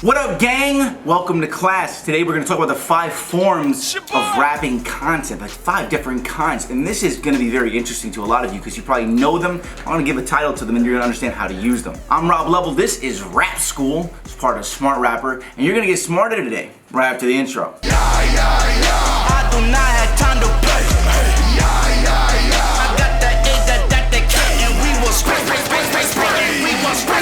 What up, gang? Welcome to class. Today we're gonna talk about the 5 forms of rapping content, like 5 different kinds. And this is gonna be very interesting to a lot of you because you probably know them. I'm gonna give a title to them and you're gonna understand how to use them. I'm Rob Level, this is Rap School. It's part of Smart Rapper, and you're gonna get smarter today, right after the intro. I do not have time to play. I got the A that they can't, and we will spray. We will spray.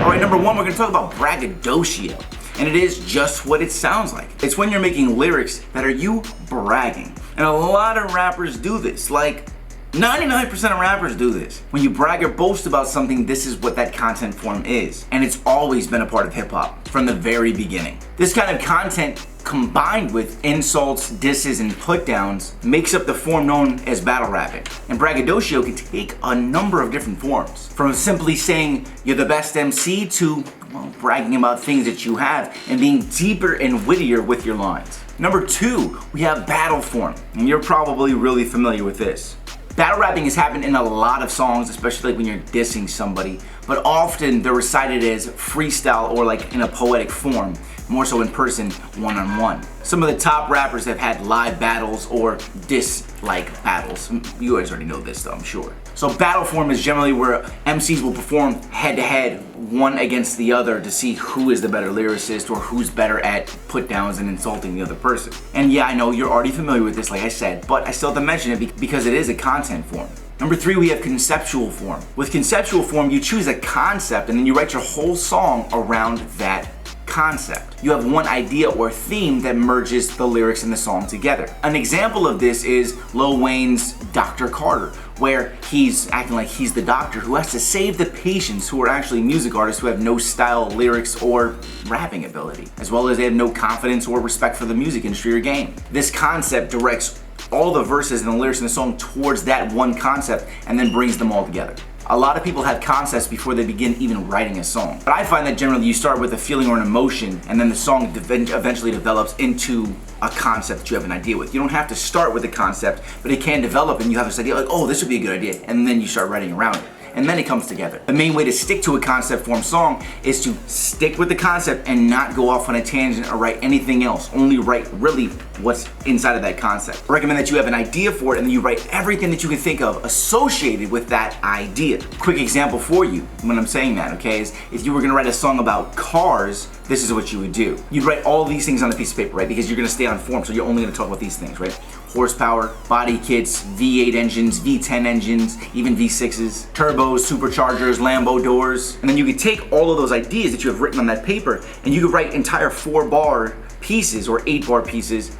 Alright, number 1, we're gonna talk about Braggadocio. And it is just what it sounds like. It's when you're making lyrics that are you bragging. And a lot of rappers do this. Like 99% of rappers do this. When you brag or boast about something, this is what that content form is. And it's always been a part of hip hop from the very beginning. This kind of content combined with insults, disses, and put downs makes up the form known as battle rapping. And Braggadocio can take a number of different forms. From simply saying you're the best MC to, well, bragging about things that you have and being deeper and wittier with your lines. Number 2, we have battle form. And you're probably really familiar with this. Battle rapping has happened in a lot of songs, especially like when you're dissing somebody, but often they're recited as freestyle or like in a poetic form, more so in person, one-on-one. Some of the top rappers have had live battles or diss-like battles. You guys already know this though, I'm sure. So battle form is generally where MCs will perform head-to-head, one against the other, to see who is the better lyricist or who's better at put-downs and insulting the other person. And yeah, I know you're already familiar with this, like I said, but I still have to mention it because it is a content form. Number 3, we have conceptual form. With conceptual form, you choose a concept and then you write your whole song around that concept. You have one idea or theme that merges the lyrics and the song together. An example of this is Lil Wayne's Dr. Carter, where he's acting like he's the doctor who has to save the patients who are actually music artists who have no style, lyrics, or rapping ability, as well as they have no confidence or respect for the music industry or game. This concept directs all the verses and the lyrics in the song towards that one concept and then brings them all together. A lot of people have concepts before they begin even writing a song. But I find that generally you start with a feeling or an emotion and then the song eventually develops into a concept that you have an idea with. You don't have to start with a concept, but it can develop and you have this idea like, oh, this would be a good idea, and then you start writing around it. And then it comes together. The main way to stick to a concept form song is to stick with the concept and not go off on a tangent or write anything else. Only write really what's inside of that concept. I recommend that you have an idea for it and then you write everything that you can think of associated with that idea. Quick example for you when I'm saying that, okay, is if you were gonna write a song about cars, this is what you would do. You'd write all these things on a piece of paper, right? Because you're gonna stay on form, so you're only gonna talk about these things, right? Horsepower, body kits, V8 engines, V10 engines, even V6s, turbos, superchargers, Lambo doors. And then you could take all of those ideas that you have written on that paper and you could write entire 4-bar pieces or 8-bar pieces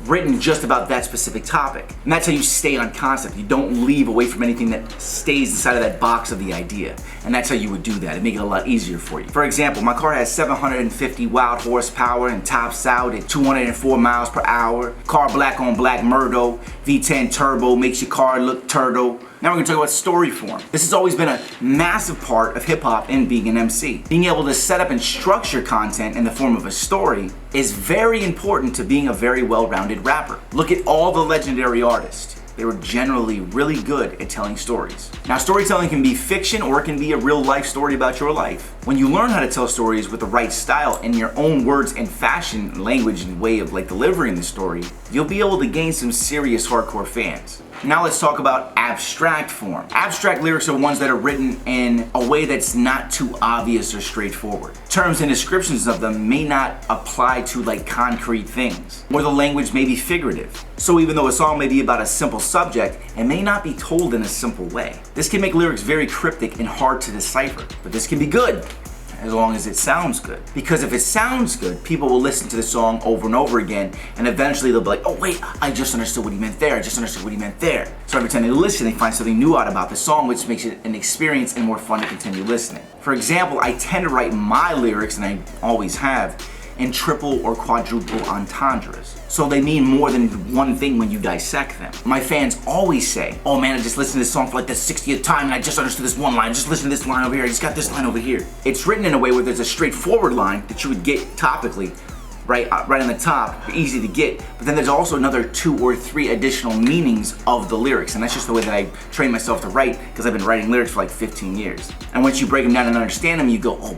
written just about that specific topic. And that's how you stay on concept. You don't leave away from anything that stays inside of that box of the idea. And that's how you would do that and make it a lot easier for you. For example, my car has 750 wild horsepower and tops out at 204 miles per hour. Car black on black Murdo, V10 turbo, makes your car look turtle. Now we're gonna talk about story form. This has always been a massive part of hip hop and being an MC. Being able to set up and structure content in the form of a story is very important to being a very well-rounded rapper. Look at all the legendary artists. They were generally really good at telling stories. Now, storytelling can be fiction or it can be a real life story about your life. When you learn how to tell stories with the right style in your own words and fashion, language, and way of like delivering the story, you'll be able to gain some serious hardcore fans. Now let's talk about abstract form. Abstract lyrics are ones that are written in a way that's not too obvious or straightforward. Terms and descriptions of them may not apply to like concrete things, or the language may be figurative. So even though a song may be about a simple subject, it may not be told in a simple way. This can make lyrics very cryptic and hard to decipher, but this can be good as long as it sounds good. Because if it sounds good, people will listen to the song over and over again, and eventually they'll be like, oh wait, I just understood what he meant there, I just understood what he meant there. So every time they listen, they find something new out about the song, which makes it an experience and more fun to continue listening. For example, I tend to write my lyrics, and I always have, in triple or quadruple entendres. So they mean more than one thing when you dissect them. My fans always say, oh man, I just listened to this song for like the 60th time and I just understood this one line, just listen to this line over here, I just got this line over here. It's written in a way where there's a straightforward line that you would get topically, right on the top, easy to get, but then there's also another 2 or 3 additional meanings of the lyrics, and that's just the way that I train myself to write, because I've been writing lyrics for like 15 years. And once you break them down and understand them, you go, oh,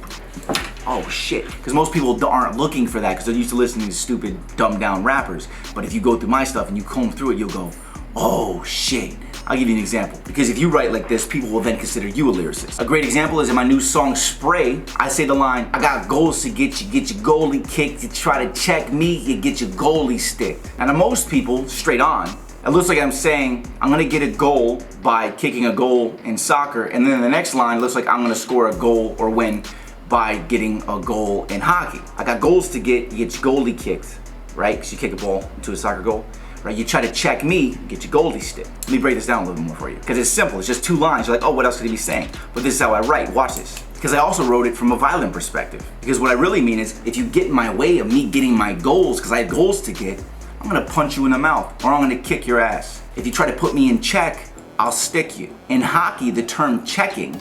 oh shit. Because most people aren't looking for that because they're used to listening to stupid, dumbed down rappers. But if you go through my stuff and you comb through it, you'll go, oh shit. I'll give you an example. Because if you write like this, people will then consider you a lyricist. A great example is in my new song, Spray, I say the line, I got goals to get your goalie kicked. You try to check me, you get your goalie sticked. And to most people, straight on, it looks like I'm saying, I'm gonna get a goal by kicking a goal in soccer. And then the next line looks like I'm gonna score a goal or win by getting a goal in hockey. I got goals to get, you get your goalie kicked, right? Because you kick a ball into a soccer goal. Right, you try to check me, get your goalie stick. Let me break this down a little bit more for you. Because it's simple, it's just 2 lines. You're like, oh, what else could he be saying? But this is how I write, watch this. Because I also wrote it from a violent perspective. Because what I really mean is, if you get in my way of me getting my goals, because I have goals to get, I'm gonna punch you in the mouth, or I'm gonna kick your ass. If you try to put me in check, I'll stick you. In hockey, the term checking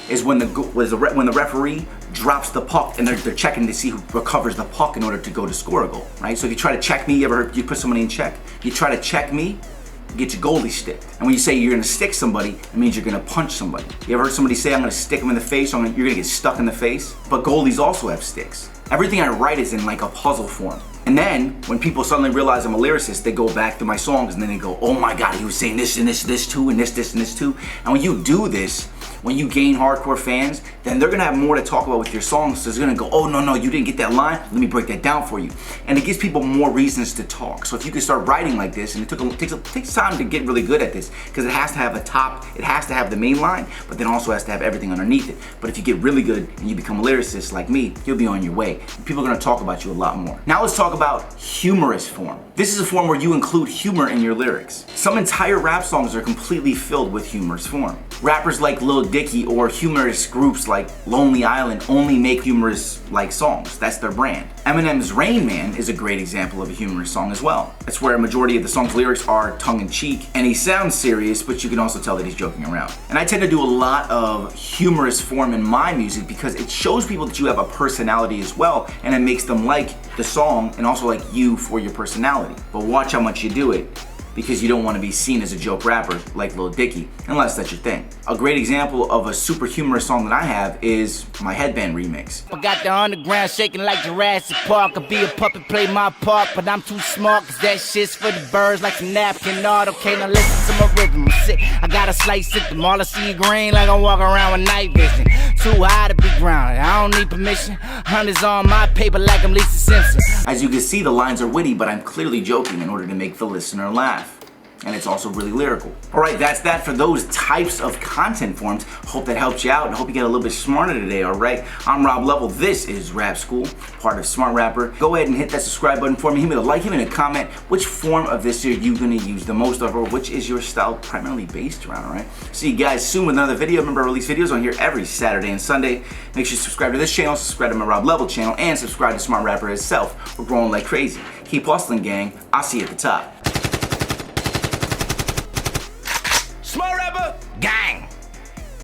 is when the referee drops the puck and they're checking to see who recovers the puck in order to go to score a goal, right? So if you try to check me, you put somebody in check, you try to check me, you get your goalie sticked. And when you say you're gonna stick somebody, it means you're gonna punch somebody. You ever heard somebody say, I'm gonna stick them in the face, or you're gonna get stuck in the face? But goalies also have sticks. Everything I write is in like a puzzle form. And then, when people suddenly realize I'm a lyricist, they go back to my songs and then they go, oh my God, he was saying this and this too, and this and this too. And when you do this, when you gain hardcore fans, then they're gonna have more to talk about with your songs. So it's gonna go, oh no, you didn't get that line, let me break that down for you. And it gives people more reasons to talk. So if you can start writing like this, and it takes time to get really good at this, because it has to have a top, it has to have the main line, but then also has to have everything underneath it. But if you get really good and you become a lyricist like me, you'll be on your way. People are gonna talk about you a lot more. Now let's talk about humorous form. This is a form where you include humor in your lyrics. Some entire rap songs are completely filled with humorous form. Rappers like Lil Dicky or humorous groups like Lonely Island only make humorous like songs. That's their brand. Eminem's Rain Man is a great example of a humorous song as well. That's where a majority of the song's lyrics are tongue-in-cheek, and he sounds serious, but you can also tell that he's joking around. And I tend to do a lot of humorous form in my music because it shows people that you have a personality as well, and it makes them like the song and also like you for your personality. But watch how much you do it, because you don't want to be seen as a joke rapper like Lil Dicky, unless that's your thing. A great example of a super humorous song that I have is my Headband remix. I got the underground shaking like Jurassic Park. I be a puppet, play my part, but I'm too smart, cause that shit's for the birds like some napkin art. Okay, now listen to my rhythm, I'm sick. I gotta slice it, them all I see green like I'm walking around with night vision. Too high to be grounded, I don't need permission. Hundreds on my paper like I'm Lisa Simpson. As you can see, the lines are witty, but I'm clearly joking in order to make the listener laugh. And it's also really lyrical. Alright, that's that for those types of content forms. Hope that helped you out and hope you get a little bit smarter today, alright? I'm Rob Level, this is Rap School, part of Smart Rapper. Go ahead and hit that subscribe button for me, hit me a like, hit me a comment. Which form of this are you gonna use the most of, or which is your style primarily based around, alright? See you guys soon with another video. Remember, I release videos on here every Saturday and Sunday. Make sure you subscribe to this channel, subscribe to my Rob Level channel, and subscribe to Smart Rapper itself. We're growing like crazy. Keep hustling, gang. I'll see you at the top.